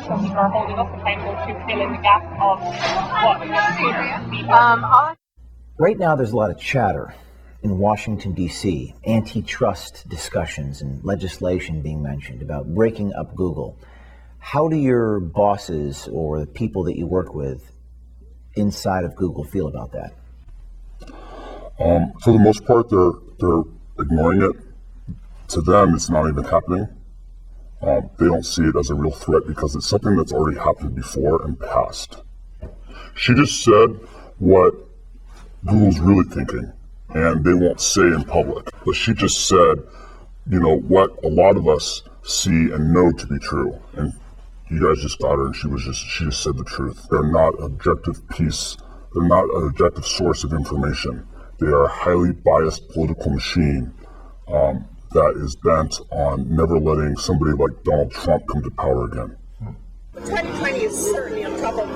organisations are holding us accountable to fill in the gap of what could be. Right now, there's a lot of chatter in Washington, D.C., antitrust discussions and legislation being mentioned about breaking up Google. How do your bosses or the people that you work with inside of Google feel about that? For the most part, they're ignoring it. To them, it's not even happening. They don't see it as a real threat because it's something that's already happened before and passed. She just said what Google's really thinking, and they won't say in public. But she just said, what a lot of us see and know to be true. And you guys just got her, and she just said the truth. They're not an objective they're not an objective source of information. They are a highly biased political machine that is bent on never letting somebody like Donald Trump come to power again. 2020 is certainly on top of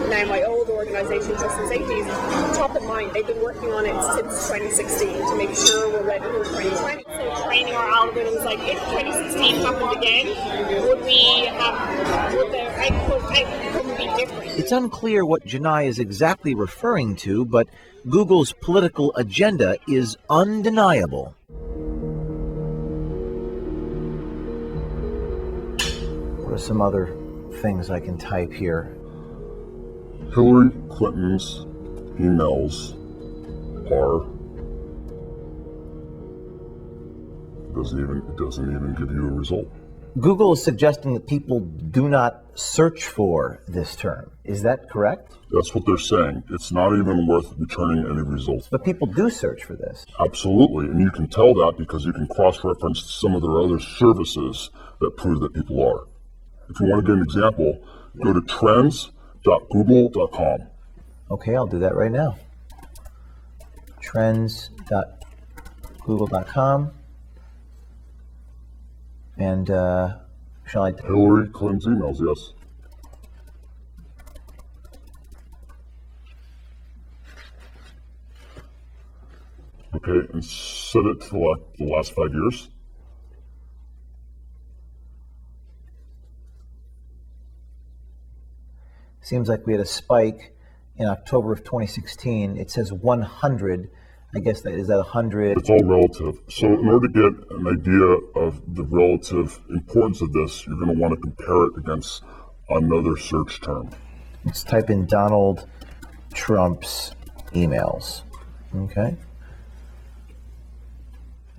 now my old organisation, Trust and Safety, is top of mind. They've been working on it since 2016 to make sure we're ready for 2020. So training our algorithms, like if 2016 happened again, would the outcome be different? It's unclear what Janai is exactly referring to, but Google's political agenda is undeniable. What are some other things I can type here? Hillary Clinton's emails are it doesn't even give you a result. Google is suggesting that people do not search for this term. Is that correct? That's what they're saying. It's not even worth returning any results. But people do search for this. Absolutely, and you can tell that because you can cross-reference some of their other services that prove that people are. If you want to get an example, go to trends.google.com. Okay, I'll do that right now. Trends.google.com. And shall I? Hillary Clinton's emails, yes. Okay, and set it to the last 5 years. Seems like we had a spike in October of 2016. It says 100. I guess is that 100? It's all relative. So in order to get an idea of the relative importance of this, you're going to want to compare it against another search term. Let's type in Donald Trump's emails. Okay.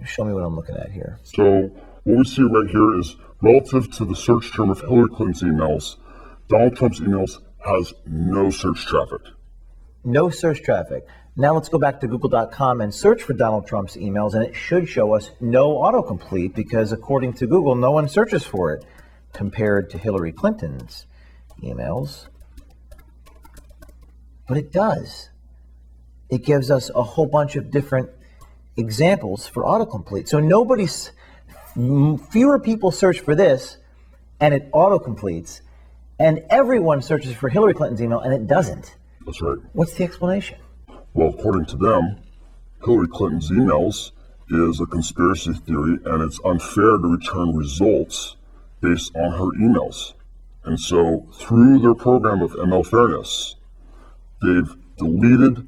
Show me what I'm looking at here. So what we see right here is relative to the search term of Hillary Clinton's emails, Donald Trump's emails has no search traffic. No search traffic. Now let's go back to google.com and search for Donald Trump's emails, and it should show us no autocomplete because according to Google, no one searches for it compared to Hillary Clinton's emails. But it does. It gives us a whole bunch of different examples for autocomplete. So fewer people search for this and it autocompletes, and everyone searches for Hillary Clinton's email and it doesn't. That's right. What's the explanation? Well, according to them, Hillary Clinton's emails is a conspiracy theory, and it's unfair to return results based on her emails. And so through their program of ML Fairness, they've deleted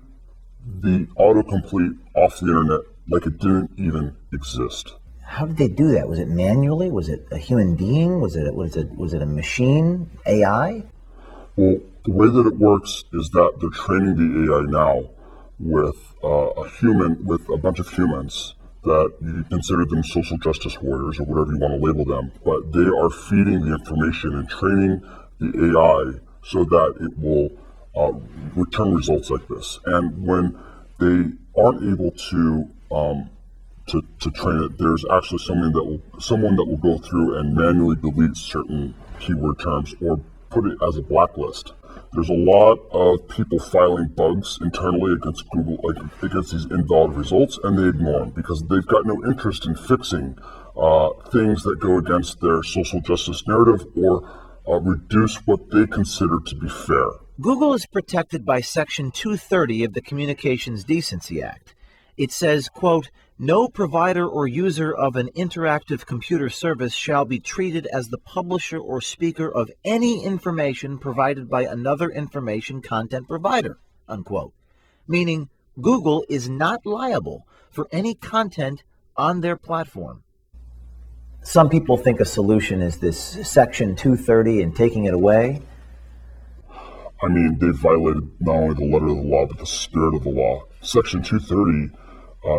the autocomplete off the internet like it didn't even exist. How did they do that? Was it manually? Was it a human being? Was it a machine? AI? Well, the way that it works is that they're training the AI now with a bunch of humans that you consider them social justice warriors or whatever you want to label them, but they are feeding the information and training the AI so that it will return results like this. And when they aren't able to train it, there's actually someone that will go through and manually delete certain keyword terms or put it as a blacklist. There's a lot of people filing bugs internally against Google, against these invalid results, and they ignore them because they've got no interest in fixing things that go against their social justice narrative or reduce what they consider to be fair. Google is protected by Section 230 of the Communications Decency Act. It says, quote, No provider or user of an interactive computer service shall be treated as the publisher or speaker of any information provided by another information content provider, unquote. Meaning Google is not liable for any content on their platform. Some people think a solution is this Section 230 and taking it away. I mean, they violated not only the letter of the law, but the spirit of the law. Section 230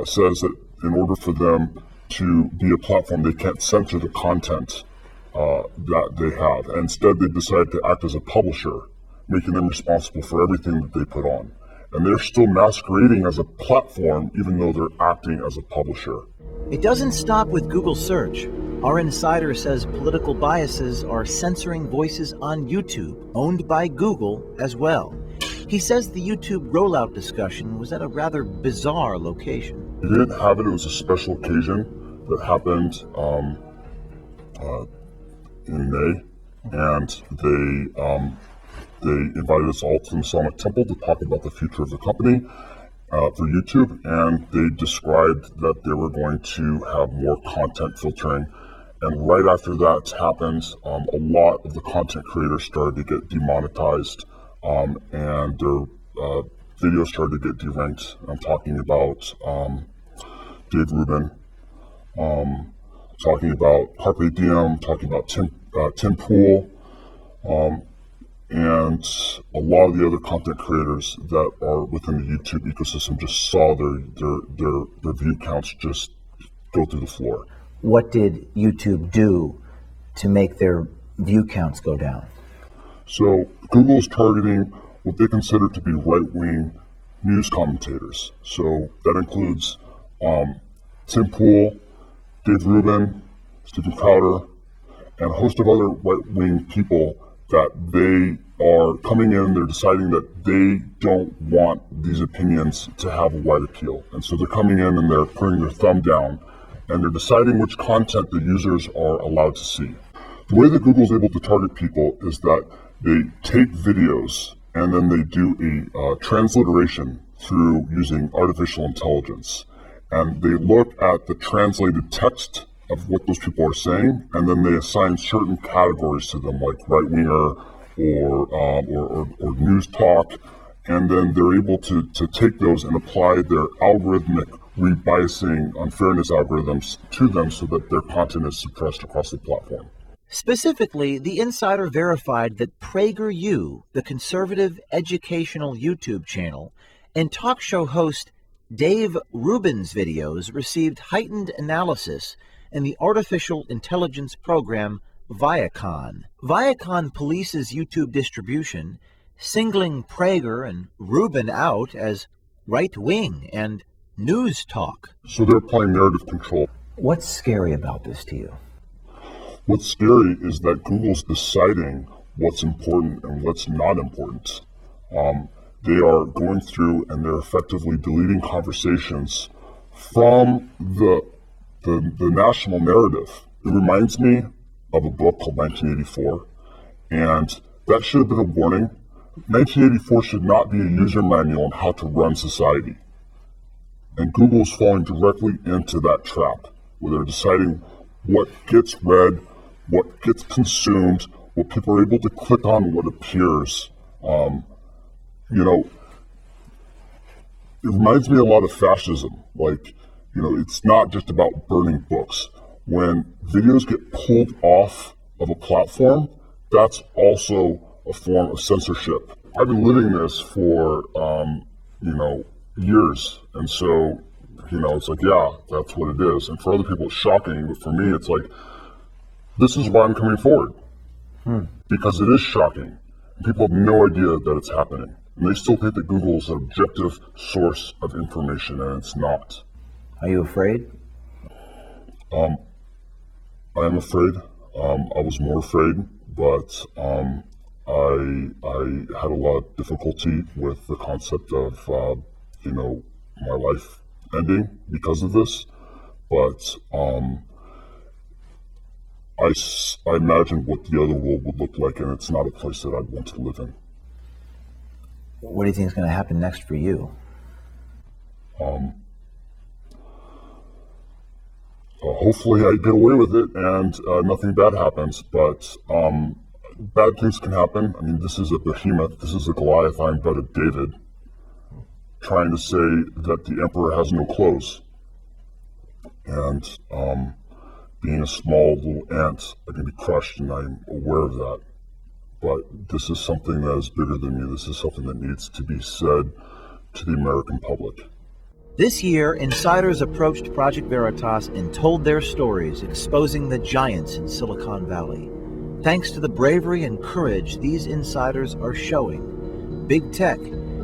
says that in order for them to be a platform, they can't censor the content that they have. And instead, they decided to act as a publisher, making them responsible for everything that they put on. And they're still masquerading as a platform, even though they're acting as a publisher. It doesn't stop with Google search. Our insider says political biases are censoring voices on YouTube, owned by Google as well. He says the YouTube rollout discussion was at a rather bizarre location. They didn't have it. It was a special occasion that happened in May, and they invited us all to the Masonic Temple to talk about the future of the company for YouTube, and they described that they were going to have more content filtering. And right after that happened, a lot of the content creators started to get demonetized, and their videos started to get deranked. I'm talking about Dave Rubin, talking about Carpe Diem, talking about Tim Pool, and a lot of the other content creators that are within the YouTube ecosystem just saw their view counts just go through the floor. What did YouTube do to make their view counts go down? So Google is targeting what they consider to be right-wing news commentators. So that includes Tim Pool, Dave Rubin, Stephen Crowder, and a host of other right-wing people that they are coming in, they're deciding that they don't want these opinions to have a wide appeal. And so they're coming in and they're putting their thumb down, and they're deciding which content the users are allowed to see. The way that Google's able to target people is that they take videos and then they do a transliteration through using artificial intelligence. And they look at the translated text of what those people are saying, and then they assign certain categories to them, like right-winger or news talk, and then they're able to take those and apply their algorithmic rebiasing unfairness algorithms to them so that their content is suppressed across the platform. Specifically, the insider verified that PragerU, the conservative educational YouTube channel, and talk show host Dave Rubin's videos received heightened analysis in the artificial intelligence program Viacom. Viacom polices YouTube distribution, singling Prager and Rubin out as right-wing and news talk. So they're applying narrative control. What's scary about this to you? What's scary is that Google's deciding what's important and what's not important. They are going through and they're effectively deleting conversations from the national narrative. It reminds me of a book called 1984, and that should have been a warning. 1984 should not be a user manual on how to run society. And Google is falling directly into that trap, where they're deciding what gets read, what gets consumed, what people are able to click on, what appears. It reminds me a lot of fascism. It's not just about burning books. When videos get pulled off of a platform, that's also a form of censorship. I've been living this for, years. And so, it's like, yeah, that's what it is. And for other people, it's shocking. But for me, it's like, this is why I'm coming forward. Because it is shocking. And people have no idea that it's happening. And they still think that Google is an objective source of information, and it's not. Are you afraid? I am afraid. I was more afraid, but I had a lot of difficulty with the concept of, my life ending because of this. But I imagined what the other world would look like, and it's not a place that I'd want to live in. What do you think is going to happen next for you? hopefully I get away with it and nothing bad happens, but bad things can happen. I mean, this is a behemoth, this is a Goliath, I'm but a David, trying to say that the emperor has no clothes. And being a small little ant, I can be crushed, and I'm aware of that. But this is something that is bigger than me. This is something that needs to be said to the American public. This year, insiders approached Project Veritas and told their stories, exposing the giants in Silicon Valley. Thanks to the bravery and courage these insiders are showing, big tech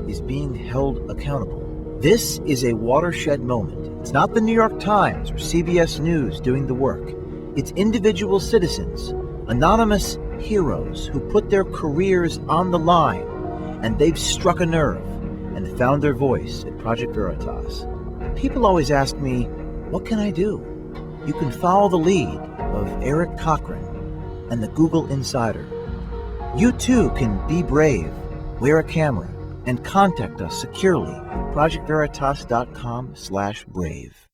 is being held accountable. This is a watershed moment. It's not the New York Times or CBS News doing the work. It's individual citizens, anonymous heroes who put their careers on the line, and they've struck a nerve and found their voice at Project Veritas. People always ask me, what can I do? You can follow the lead of Eric Cochran and the Google Insider. You too can be brave, wear a camera, and contact us securely at projectveritas.com/brave.